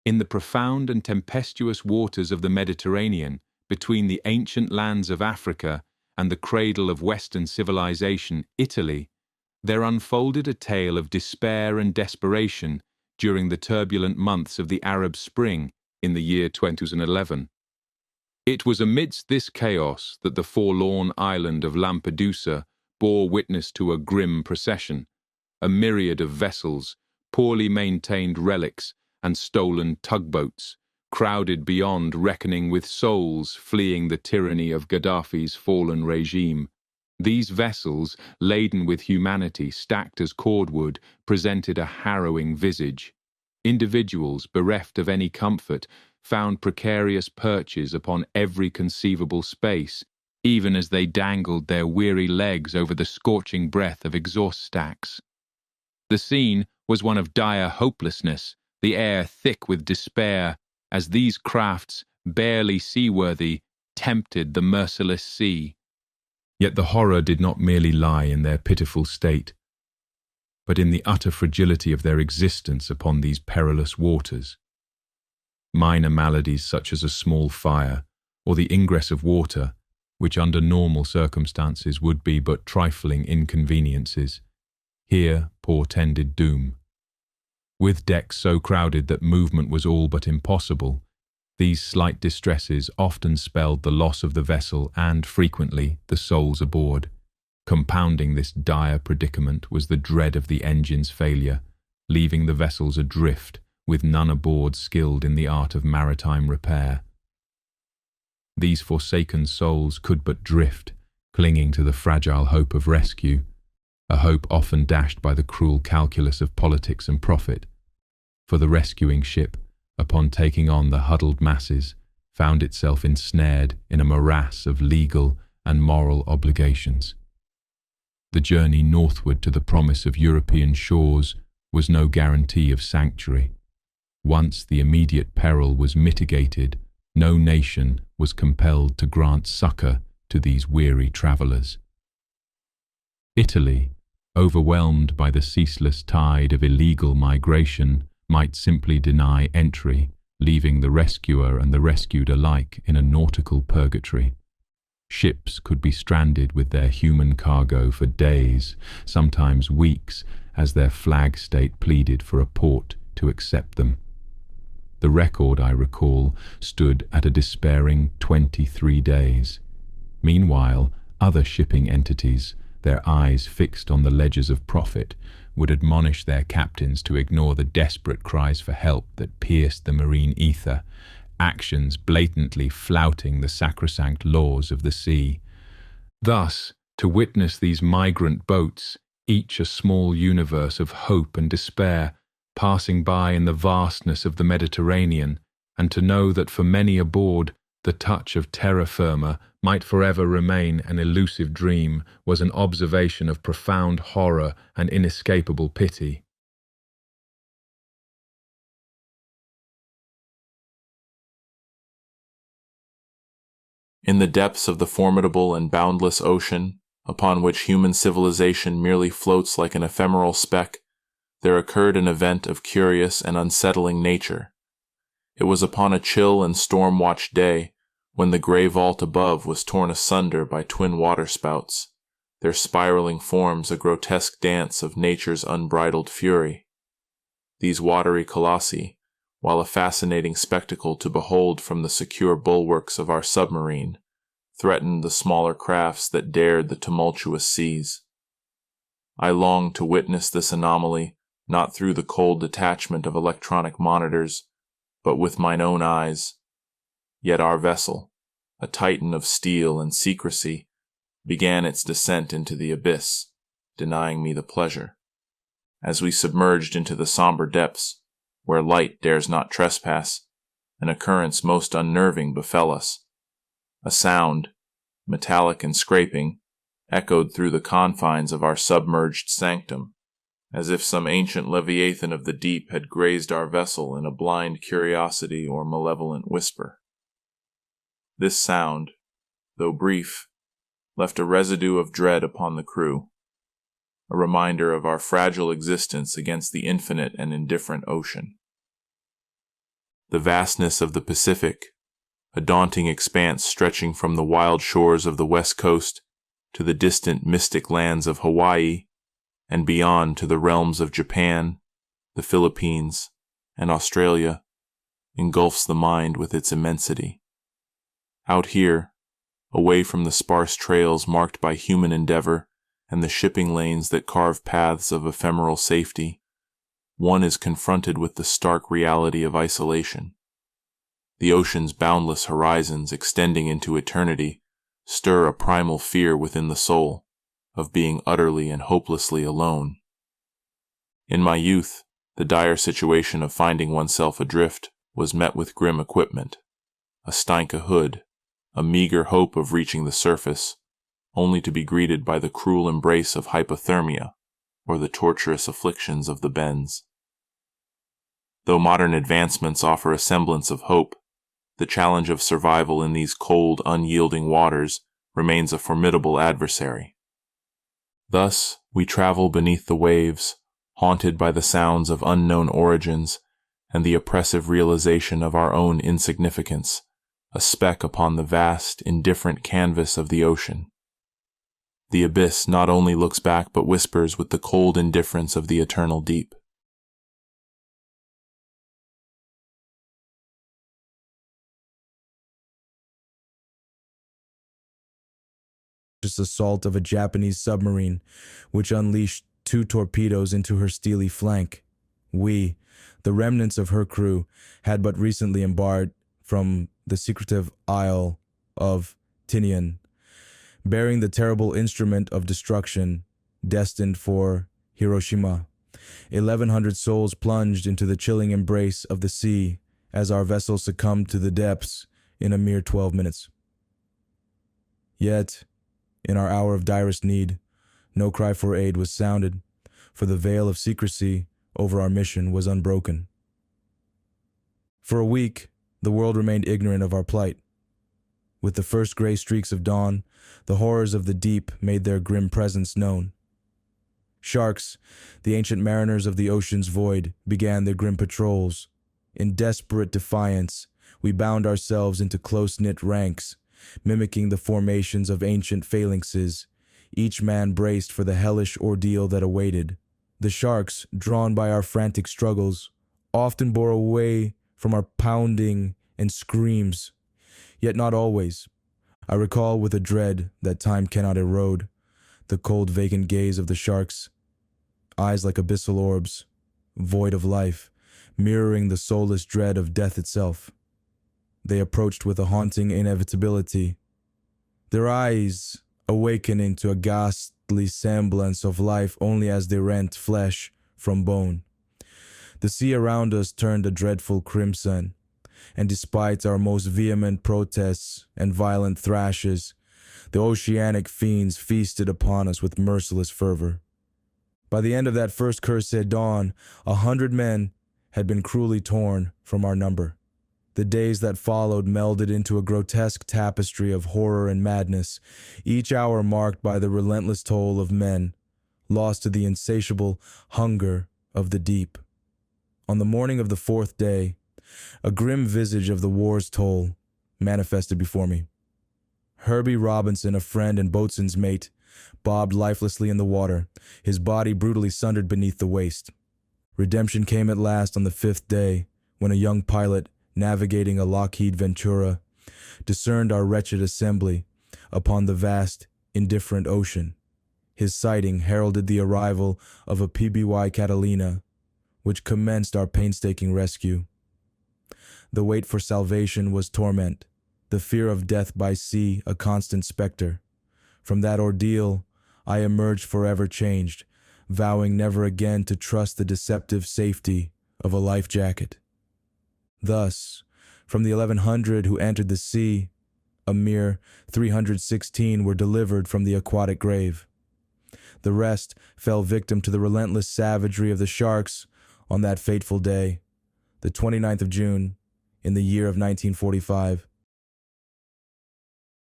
In the profound and tempestuous waters of the Mediterranean, between the ancient lands of Africa and the cradle of Western civilization, Italy, there unfolded a tale of despair and desperation during the turbulent months of the Arab Spring in the year 2011. It was amidst this chaos that the forlorn island of Lampedusa bore witness to a grim procession, a myriad of vessels, poorly maintained relics, and stolen tugboats, crowded beyond reckoning with souls fleeing the tyranny of Gaddafi's fallen regime. These vessels, laden with humanity stacked as cordwood, presented a harrowing visage. Individuals, bereft of any comfort, found precarious perches upon every conceivable space, even as they dangled their weary legs over the scorching breath of exhaust stacks. The scene was one of dire hopelessness, the air thick with despair, as these crafts, barely seaworthy, tempted the merciless sea. Yet the horror did not merely lie in their pitiful state, but in the utter fragility of their existence upon these perilous waters. Minor maladies such as a small fire, or the ingress of water, which under normal circumstances would be but trifling inconveniences, here portended doom. With decks so crowded that movement was all but impossible, these slight distresses often spelled the loss of the vessel and, frequently, the souls aboard. Compounding this dire predicament was the dread of the engine's failure, leaving the vessels adrift, with none aboard skilled in the art of maritime repair. These forsaken souls could but drift, clinging to the fragile hope of rescue, a hope often dashed by the cruel calculus of politics and profit. For the rescuing ship, upon taking on the huddled masses, found itself ensnared in a morass of legal and moral obligations. The journey northward to the promise of European shores was no guarantee of sanctuary. Once the immediate peril was mitigated, no nation was compelled to grant succor to these weary travellers. Italy, overwhelmed by the ceaseless tide of illegal migration, might simply deny entry, leaving the rescuer and the rescued alike in a nautical purgatory. Ships could be stranded with their human cargo for days, sometimes weeks, as their flag state pleaded for a port to accept them. The record, I recall, stood at a despairing 23 days. Meanwhile, other shipping entities, their eyes fixed on the ledgers of profit, would admonish their captains to ignore the desperate cries for help that pierced the marine ether, actions blatantly flouting the sacrosanct laws of the sea. Thus, to witness these migrant boats, each a small universe of hope and despair, passing by in the vastness of the Mediterranean, and to know that for many aboard, the touch of terra firma might forever remain an elusive dream, was an observation of profound horror and inescapable pity. In the depths of the formidable and boundless ocean, upon which human civilization merely floats like an ephemeral speck, there occurred an event of curious and unsettling nature. It was upon a chill and storm-watched day, when the gray vault above was torn asunder by twin waterspouts, their spiraling forms a grotesque dance of nature's unbridled fury. These watery colossi, while a fascinating spectacle to behold from the secure bulwarks of our submarine, threatened the smaller crafts that dared the tumultuous seas. I longed to witness this anomaly, not through the cold detachment of electronic monitors, but with mine own eyes. Yet our vessel, a titan of steel and secrecy, began its descent into the abyss, denying me the pleasure. As we submerged into the somber depths, where light dares not trespass, an occurrence most unnerving befell us. A sound, metallic and scraping, echoed through the confines of our submerged sanctum, as if some ancient leviathan of the deep had grazed our vessel in a blind curiosity or malevolent whisper. This sound, though brief, left a residue of dread upon the crew, a reminder of our fragile existence against the infinite and indifferent ocean. the vastness of the Pacific, a daunting expanse stretching from the wild shores of the West Coast to the distant mystic lands of Hawaii, and beyond to the realms of Japan, the Philippines, and Australia, engulfs the mind with its immensity. Out here, away from the sparse trails marked by human endeavor and the shipping lanes that carve paths of ephemeral safety, one is confronted with the stark reality of isolation. The ocean's boundless horizons extending into eternity stir a primal fear within the soul of being utterly and hopelessly alone. In my youth, the dire situation of finding oneself adrift was met with grim equipment, a Steinke hood, a meager hope of reaching the surface, only to be greeted by the cruel embrace of hypothermia or the torturous afflictions of the bends. Though modern advancements offer a semblance of hope, the challenge of survival in these cold, unyielding waters remains a formidable adversary. Thus, we travel beneath the waves, haunted by the sounds of unknown origins and the oppressive realization of our own insignificance, a speck upon the vast, indifferent canvas of the ocean. The abyss not only looks back but whispers with the cold indifference of the eternal deep. Assault of a Japanese submarine, which unleashed 2 torpedoes into her steely flank. We, the remnants of her crew, had but recently embarked from the secretive Isle of Tinian, bearing the terrible instrument of destruction destined for Hiroshima. 1,100 souls plunged into the chilling embrace of the sea as our vessel succumbed to the depths in a mere 12 minutes. Yet, in our hour of direst need, no cry for aid was sounded, for the veil of secrecy over our mission was unbroken. For a week, the world remained ignorant of our plight. With the first gray streaks of dawn, the horrors of the deep made their grim presence known. Sharks, the ancient mariners of the ocean's void, began their grim patrols. In desperate defiance, we bound ourselves into close-knit ranks, mimicking the formations of ancient phalanxes, each man braced for the hellish ordeal that awaited. The sharks, drawn by our frantic struggles, often bore away from our pounding and screams, yet not always. I recall with a dread that time cannot erode the cold, vacant gaze of the sharks, eyes like abyssal orbs, void of life, mirroring the soulless dread of death itself. They approached with a haunting inevitability, their eyes awakening to a ghastly semblance of life only as they rent flesh from bone. The sea around us turned a dreadful crimson, and despite our most vehement protests and violent thrashes, the oceanic fiends feasted upon us with merciless fervor. By the end of that first cursed dawn, 100 men had been cruelly torn from our number. The days that followed melded into a grotesque tapestry of horror and madness, each hour marked by the relentless toll of men, lost to the insatiable hunger of the deep. On the morning of the 4th day, a grim visage of the war's toll manifested before me. Herbie Robinson, a friend and boatswain's mate, bobbed lifelessly in the water, his body brutally sundered beneath the waist. Redemption came at last on the 5th day, when a young pilot, navigating a Lockheed Ventura, discerned our wretched assembly upon the vast, indifferent ocean. His sighting heralded the arrival of a PBY Catalina, which commenced our painstaking rescue. The wait for salvation was torment, the fear of death by sea a constant specter. From that ordeal, I emerged forever changed, vowing never again to trust the deceptive safety of a life jacket. Thus, from the 1,100 who entered the sea, a mere 316 were delivered from the aquatic grave. The rest fell victim to the relentless savagery of the sharks on that fateful day, the 29th of June, in the year of 1945.